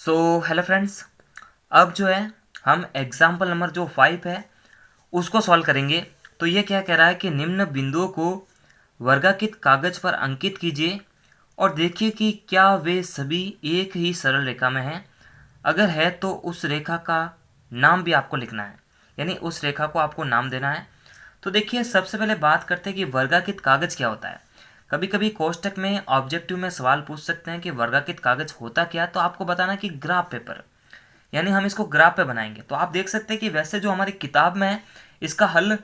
Hello friends. अब जो है हम एग्जाम्पल नंबर जो 5 है उसको सॉल्व करेंगे। तो ये क्या कह रहा है कि निम्न बिंदुओं को वर्गाकृत कागज पर अंकित कीजिए और देखिए कि क्या वे सभी एक ही सरल रेखा में हैं। अगर है तो उस रेखा का नाम भी आपको लिखना है, यानी उस रेखा को आपको नाम देना है। तो देखिए, सबसे पहले बात करते हैं कि वर्गाकृत कागज क्या होता है। कभी कभी कोष्टक में ऑब्जेक्टिव में सवाल पूछ सकते हैं कि वर्गाकृत कागज होता क्या, तो आपको बताना कि ग्राफ पेपर, यानी हम इसको ग्राफ पे बनाएंगे। तो आप देख सकते हैं कि वैसे जो हमारी किताब में है इसका हल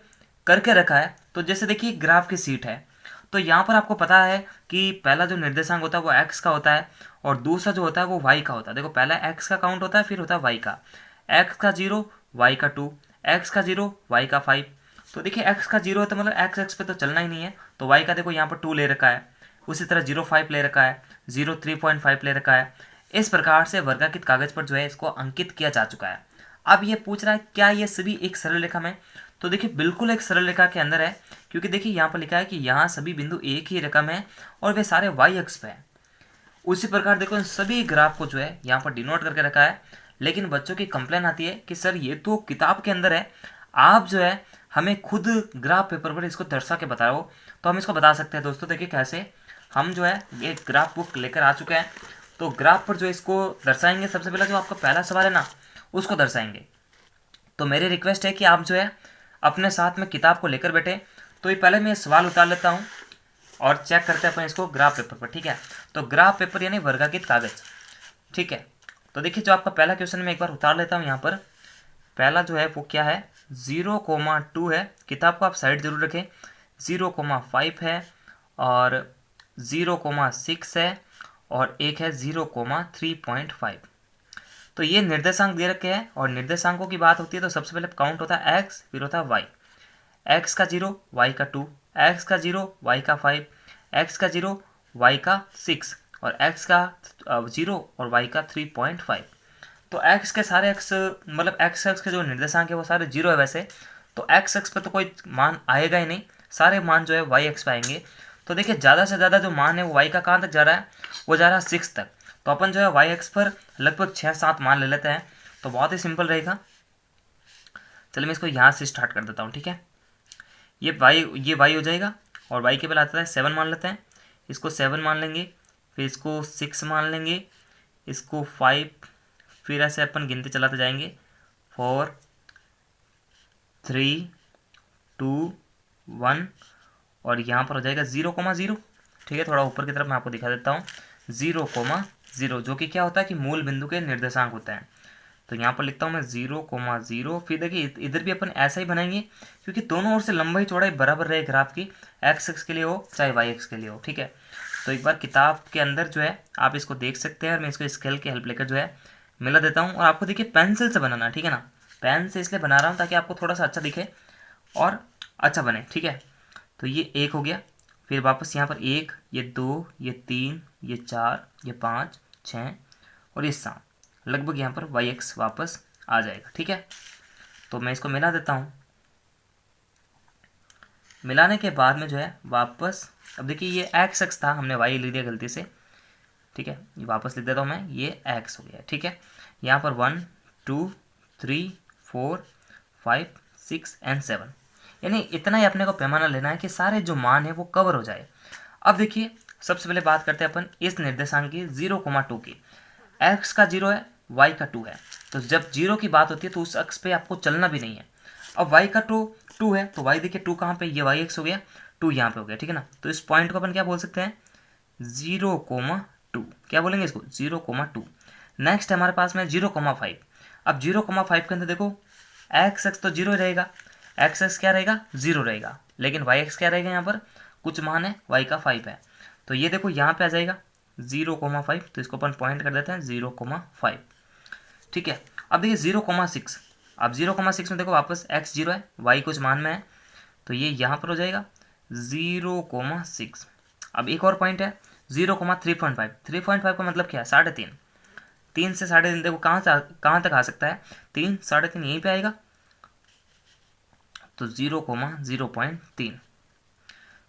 करके रखा है। तो जैसे देखिए, ग्राफ की सीट है, तो यहाँ पर आपको पता है कि पहला जो निर्देशांक होता है वो एक्स का होता है और दूसरा जो होता है वो वाई का होता है। देखो, पहला एक्स का काउंट होता है, फिर होता है वाई का। एक्स का 0, वाई का 2, एक्स का 0, वाई का 5। तो देखिए, एक्स का 0 है तो मतलब एक्स एक्स पे तो चलना ही नहीं है, तो वाई का देखो यहाँ पर 2 ले रखा है। उसी तरह 0.5 ले रखा है, 3.5 ले रखा है। इस प्रकार से वर्गाकृत कागज पर जो है इसको अंकित किया जा चुका है। अब ये पूछ रहा है क्या ये सभी एक सरल रेखा में। तो देखिए, बिल्कुल एक सरल रेखा के अंदर है, क्योंकि देखिए यहाँ पर लिखा है कि यहाँ सभी बिंदु एक ही रेखा में है और वे सारे वाई अक्ष पे हैं। उसी प्रकार देखो, इन सभी ग्राफ को जो है यहाँ पर डिनोट करके रखा है। लेकिन बच्चों की कंप्लेन आती है कि सर ये तो किताब के अंदर है, आप जो है हमें खुद ग्राफ पेपर पर इसको दर्शा के बताओ। तो हम इसको बता सकते हैं दोस्तों। देखिए कैसे, हम जो है ये ग्राफ बुक लेकर आ चुके हैं। तो ग्राफ पर जो इसको दर्शाएंगे, सबसे पहले जो आपका पहला सवाल है ना उसको दर्शाएंगे। तो मेरी रिक्वेस्ट है कि आप जो है अपने साथ में किताब को लेकर बैठे। तो ये पहले मैं सवाल उतार लेता हूँ और चेक करते हैं अपन इसको ग्राफ पेपर पर, ठीक है। तो ग्राफ पेपर यानी वर्गाकृत कागज, ठीक है। तो देखिए, जो आपका पहला क्वेश्चन मैं एक बार उतार लेता हूँ यहाँ पर। पहला जो है वो क्या है, 0,2 है। किताब को आप साइड जरूर रखें। 0,5 है और 0,6 है और एक है 0,3.5। तो ये निर्देशांक दे रखे हैं और निर्देशांकों की बात होती है तो सबसे पहले काउंट होता है एक्स, फिर होता है वाई। एक्स का 0, वाई का 2, एक्स का 0, वाई का 5, एक्स का 0, वाई का 6 और एक्स का 0 और वाई का 3.5। तो एक्स के सारे एक्स, मतलब एक्स एक्स के जो निर्देशांक है वो सारे 0 है वैसे। तो एक्स एक्स पे तो कोई मान आएगा ही नहीं, सारे मान जो है वाई एक्स पे आएंगे। तो देखिए, ज़्यादा से ज़्यादा जो मान है वो वाई का कहाँ तक जा रहा है, वो जा रहा है 6 तक। तो अपन जो है वाई एक्स पर लगभग 6-7 मान ले लेते हैं, तो बहुत ही सिंपल रहेगा। चलिए मैं इसको यहाँ से स्टार्ट कर देता हूँ, ठीक है। ये वाई हो जाएगा और वाई के पहले आता है 7 मान लेते हैं। इसको 7 मान लेंगे, फिर इसको 6 मान लेंगे, इसको 5, फिर ऐसे अपन गिनते चलाते जाएंगे। 4, 3, 2, 1 और यहाँ पर हो जाएगा 0,0। ठीक है, थोड़ा ऊपर की तरफ मैं आपको दिखा देता हूँ। 0,0 जो कि क्या होता है कि मूल बिंदु के निर्देशांक होते हैं। तो यहाँ पर लिखता हूँ मैं 0,0। फिर देखिए, इधर भी अपन ऐसा ही बनाएंगे, क्योंकि दोनों ओर से लंबाई चौड़ाई बराबर रहे ग्राफ की, एक्स एक्स के लिए हो चाहे वाई एक्स के लिए हो, ठीक है। तो एक बार किताब के अंदर जो है आप इसको देख सकते हैं और मैं इसको स्केल की हेल्प लेकर जो है मिला देता हूँ। और आपको देखिए पेंसिल से बनाना, ठीक है ना। पेन से इसलिए बना रहा हूँ ताकि आपको थोड़ा सा अच्छा दिखे और अच्छा बने, ठीक है। तो ये एक हो गया, फिर वापस यहाँ पर 1, ये 2, ये 3, ये 4, ये 5, 6 और ये 7। लगभग यहाँ पर वाई एक्स वापस आ जाएगा, ठीक है। तो मैं इसको मिला देता हूँ। मिलाने के बाद में जो है वापस, अब देखिए ये एक्स एक्स था, हमने वाई लिख दिया गलती से, ठीक है। ये वापस लिख देता हूँ मैं, ये एक्स हो गया, ठीक है। यहाँ पर 1, 2, 3, 4, 5, 6 एंड 7, यानी इतना ही अपने को पैमाना लेना है कि सारे जो मान है वो कवर हो जाए। अब देखिए, सबसे पहले बात करते हैं अपन इस निर्देशांक की 0,2 की। एक्स का 0 है, वाई का 2 है। तो जब 0 की बात होती है तो उस अक्ष पे आपको चलना भी नहीं है। अब वाई का 2 है, तो वाई देखिए 2 कहाँ पे, ये वाई एक्स हो गया, 2 यहाँ पे हो गया, ठीक है ना। तो इस पॉइंट को अपन क्या बोल सकते हैं, 0,2। क्या बोलेंगे इसको, 0,2। नेक्स्ट हमारे पास में 0,5। अब 0,5 के अंदर देखो, एक्स एक्स तो 0 रहेगा, एक्स एक्स क्या रहेगा, 0 रहेगा, लेकिन वाई एक्स क्या रहेगा, यहाँ पर कुछ मान है, वाई का 5 है। तो ये देखो यहाँ पे आ जाएगा 0,5, तो इसको अपन पॉइंट कर देते हैं 0,5, ठीक है। अब देखिए 0,6। अब 0,6 में देखो वापस x 0 है, y कुछ मान में है, तो ये यहाँ पर हो जाएगा 0,6। अब एक और पॉइंट है 0,3.5। 3.5 का मतलब क्या है, 3.5। 3 से 3.5 देखो कहाँ तक आ सकता है, 3, 3.5 यहीं पे आएगा, तो 0,0.3।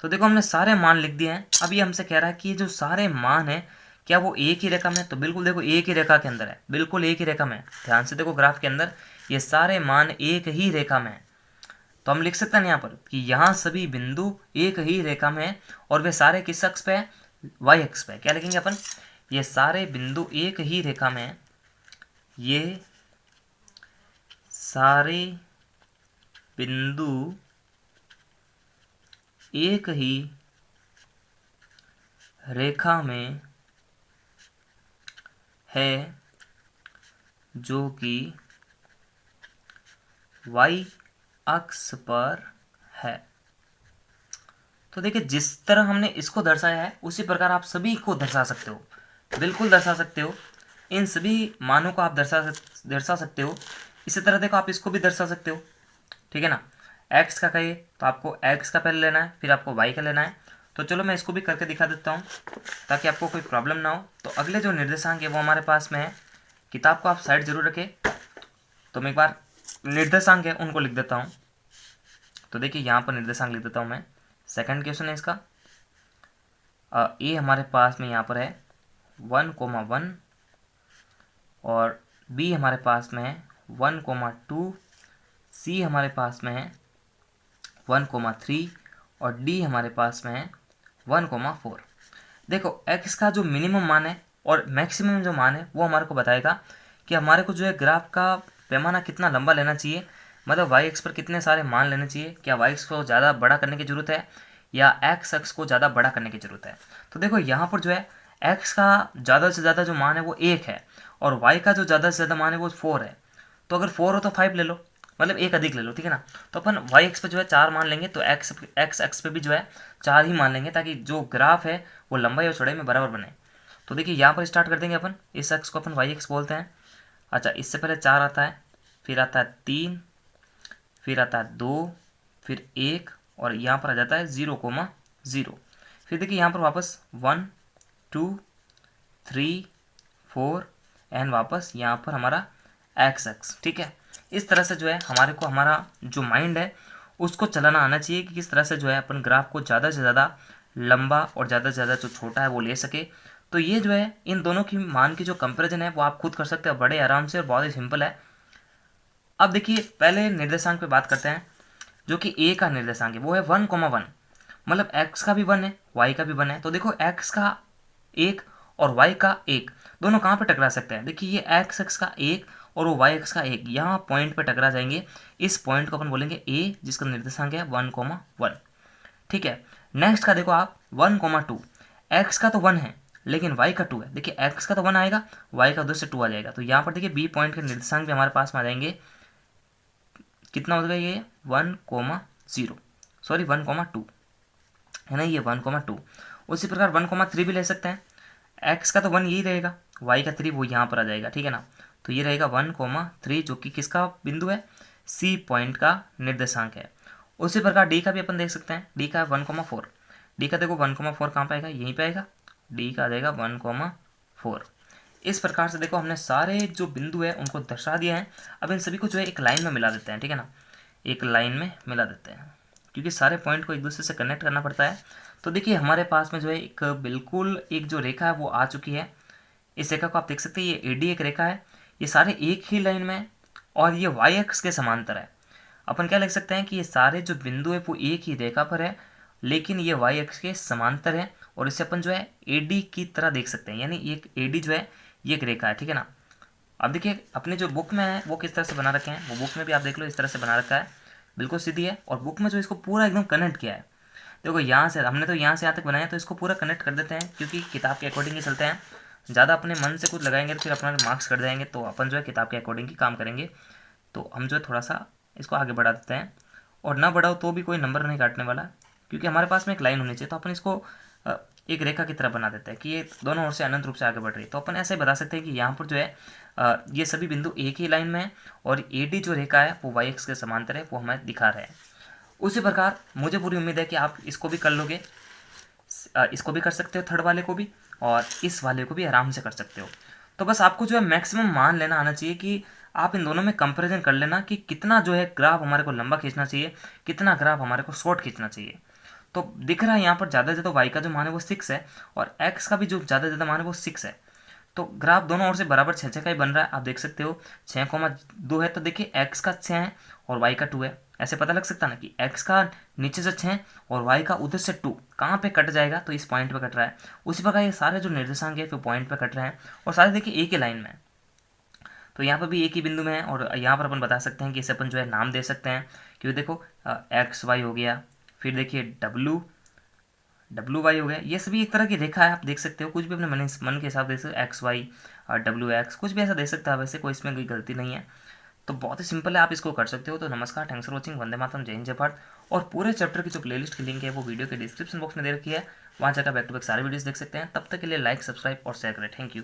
तो देखो हमने सारे मान लिख दिए हैं। अब ये हमसे कह रहा है कि ये जो सारे मान हैं क्या वो एक ही रेखा में है? तो बिल्कुल देखो एक ही रेखा के अंदर है, बिल्कुल एक ही रेखा में है। ध्यान से देखो ग्राफ के अंदर ये सारे मान एक ही रेखा में है। तो हम लिख सकते हैं यहाँ पर कि यहाँ सभी बिंदु एक ही रेखा में है और वे सारे किस अक्ष पे है? वाई अक्ष पे। क्या लिखेंगे अपन? ये सारे बिंदु एक ही रेखा में है, ये सारे बिंदु एक ही रेखा में है जो कि वाई अक्ष पर है। तो देखिए जिस तरह हमने इसको दर्शाया है उसी प्रकार आप सभी को दर्शा सकते हो, बिल्कुल दर्शा सकते हो। इन सभी मानों को आप दर्शा सकते हो। इसी तरह देखो आप इसको भी दर्शा सकते हो, ठीक है ना। x का कहिए तो आपको x का पहले लेना है, फिर आपको y का लेना है। तो चलो मैं इसको भी करके दिखा देता हूँ ताकि आपको कोई प्रॉब्लम ना हो। तो अगले जो निर्देशांक है वो हमारे पास में है, किताब को आप साइड जरूर रखें। तो मैं एक बार निर्देशांक है उनको लिख देता हूँ। तो देखिए यहाँ पर निर्देशांक लिख देता हूँ मैं। सेकंड क्वेश्चन है इसका, ए हमारे पास में यहाँ पर है 1,1 और बी हमारे पास में है 1,2, सी हमारे पास में है 1,3 और डी हमारे पास में है 1,4। देखो एक्स का जो मिनिमम मान है और मैक्सिमम जो मान है वो हमारे को बताएगा कि हमारे को जो है ग्राफ का पैमाना कितना लंबा लेना चाहिए, मतलब वाई एक्स पर कितने सारे मान लेने चाहिए। क्या वाई एक्स को ज़्यादा बड़ा करने की ज़रूरत है या एक्स एक्स को ज़्यादा बड़ा करने की ज़रूरत है। तो देखो यहाँ पर जो है एक्स का ज़्यादा से ज़्यादा जो मान है वो 1 है और वाई का जो ज़्यादा से ज़्यादा मान है वो 4 है। तो अगर 4 हो तो 5 ले लो, मतलब एक अधिक ले लो, ठीक है ना। तो अपन वाई एक्स पे जो है 4 मान लेंगे तो एक्स एक्स पे भी जो है 4 ही मान लेंगे ताकि जो ग्राफ है वो लंबाई और चौड़ाई में बराबर बने। तो देखिए यहाँ पर स्टार्ट कर देंगे अपन, इस एक्स को अपन वाई एक्स बोलते हैं। अच्छा इससे पहले 4 आता है, फिर आता है 3, फिर आता है 2, फिर 1 और यहाँ पर आ जाता है 0,0। फिर देखिए यहाँ पर वापस 1, 2, 3, 4 एंड वापस यहाँ पर हमारा एक्स एक्स, ठीक है। इस तरह से जो है हमारे को हमारा जो माइंड है उसको चलाना आना चाहिए कि किस तरह से जो है अपन ग्राफ को ज़्यादा से ज़्यादा लंबा और ज़्यादा से ज़्यादा जो छोटा है वो ले सके। तो ये जो है इन दोनों की मान की जो कंपैरिजन है वो आप खुद कर सकते हैं बड़े आराम से और बहुत ही सिंपल है। अब देखिए पहले निर्देशांक पे बात करते हैं, जो कि ए का निर्देशांक है वो है 1,1, मतलब एक्स का भी 1 है वाई का भी 1 है। तो देखो एक्स का 1 और वाई का 1 दोनों कहाँ पे टकरा सकते हैं? देखिए ये एक्स एक्स का 1 और वो वाई एक्स का 1 यहाँ पॉइंट पे टकरा जाएंगे। इस पॉइंट को अपन बोलेंगे ए, जिसका निर्देशांक है 1,1, ठीक है। नेक्स्ट का देखो आप 1,2, एक्स का तो 1 है लेकिन वाई का 2 है। देखिए एक्स का तो 1 आएगा, वाई का उधर से 2 आ जाएगा। तो यहाँ पर देखिए बी पॉइंट के निर्देशांक भी हमारे पास में आ जाएंगे। कितना होगा ये 1,0, सॉरी 1,2 है ना, ये 1,2। उसी प्रकार 1,3 भी ले सकते हैं। एक्स का तो 1 यही रहेगा, वाई का 3 वो यहाँ पर आ जाएगा, ठीक है ना। तो ये रहेगा 1,3 जो कि किसका बिंदु है? सी पॉइंट का निर्देशांक है। उसी प्रकार डी का भी अपन देख सकते हैं, डी का है 1,4। डी का देखो 1,4 कहाँ पे आएगा? यहीं पे आएगा, डी का आ जाएगा 1,4। इस प्रकार से देखो हमने सारे जो बिंदु है उनको दर्शा दिया है। अब इन सभी को जो है एक लाइन में मिला देते हैं, ठीक है ना, एक लाइन में मिला देते हैं क्योंकि सारे पॉइंट को एक दूसरे से कनेक्ट करना पड़ता है। तो देखिए हमारे पास में जो है एक बिल्कुल एक जो रेखा है वो आ चुकी है। इस रेखा को आप देख सकते हैं, ये एडी एक रेखा है, ये सारे एक ही लाइन में है और ये वाई एक्स के समांतर है। अपन क्या लिख सकते हैं कि ये सारे जो बिंदु है वो एक ही रेखा पर है लेकिन ये वाई एक्स के समांतर है और इसे अपन जो है एडी की तरह देख सकते हैं, यानी एक एडी जो है ये एक रेखा है, ठीक है ना। अब देखिए अपने जो बुक में है वो किस तरह से बना रखे हैं, वो बुक में भी आप देख लो इस तरह से बना रखा है, बिल्कुल सीधी है। और बुक में जो इसको पूरा एकदम कनेक्ट किया है, देखो यहाँ से हमने तो यहाँ से यहाँ तक बनाया तो इसको पूरा कनेक्ट कर देते हैं क्योंकि किताब के अकॉर्डिंग ही चलते हैं। ज़्यादा अपने मन से कुछ लगाएंगे तो फिर अपना मार्क्स कट जाएंगे, तो अपन जो है किताब के अकॉर्डिंग ही काम करेंगे। तो हम जो है थोड़ा सा इसको आगे बढ़ा देते हैं और ना बढ़ाओ तो भी कोई नंबर नहीं काटने वाला क्योंकि हमारे पास में एक लाइन होनी चाहिए। तो अपन इसको एक रेखा की तरह बना देते हैं कि ये दोनों ओर से अनंत रूप से आगे बढ़ रही है। तो अपन ऐसे ही बता सकते हैं कि यहाँ पर जो है ये सभी बिंदु एक ही लाइन में है और ए डी जो रेखा है वो वाई एक्स के समांतर है, वो हमें दिखा रहे हैं। उसी प्रकार मुझे पूरी उम्मीद है कि आप इसको भी कर लोगे, इसको भी कर सकते हो थर्ड वाले को भी और इस वाले को भी आराम से कर सकते हो। तो बस आपको जो है मैक्सिमम मान लेना आना चाहिए कि आप इन दोनों में कंपैरिजन कर लेना कि कितना जो है ग्राफ हमारे को लंबा खींचना चाहिए, कितना ग्राफ हमारे को शॉर्ट खींचना चाहिए। तो दिख रहा है यहाँ पर ज़्यादा से ज़्यादा वाई का जो मान है वो 6 है और एक्स का भी जो ज़्यादा से ज़्यादा मान है वो 6 है। तो ग्राफ दोनों ओर से बराबर 6 6 का ही बन रहा है। आप देख सकते हो 6,2 है, तो देखिए एक्स का 6 है और वाई का 2 है। ऐसे पता लग सकता ना कि एक्स का नीचे से 6 और वाई का उधर से 2 कहाँ पे कट जाएगा, तो इस पॉइंट पे कट रहा है। उसी प्रकार ये सारे जो निर्देशांक है फिर पॉइंट पे कट रहे हैं और सारे देखिए एक ही लाइन में है। तो यहाँ पर भी एक ही बिंदु में है और यहाँ पर अपन बता सकते हैं कि इसे अपन जो है नाम दे सकते हैं, क्योंकि देखो एक्स वाई हो गया, फिर देखिए डब्लू वाई हो गया। ये सभी एक तरह की रेखा है, आप देख सकते हो, कुछ भी अपने मन के हिसाब से एक्स वाई और डब्ल्यू एक्स कुछ भी ऐसा दे सकता है, वैसे कोई इसमें कोई गलती नहीं है। तो बहुत ही सिंपल है, आप इसको कर सकते हो। तो नमस्कार, thanks for watching, Vande Mataram, जय हिंद, जय भारत। और पूरे चैप्टर की जो प्लेलिस्ट की लिंक है वो वीडियो के डिस्क्रिप्शन बॉक्स में दे रखी है, वहाँ जाकर बैक टू बैक सारे वीडियोस देख सकते हैं। तब तक के लिए लाइक, सब्सक्राइब और शेयर करें। Thank you.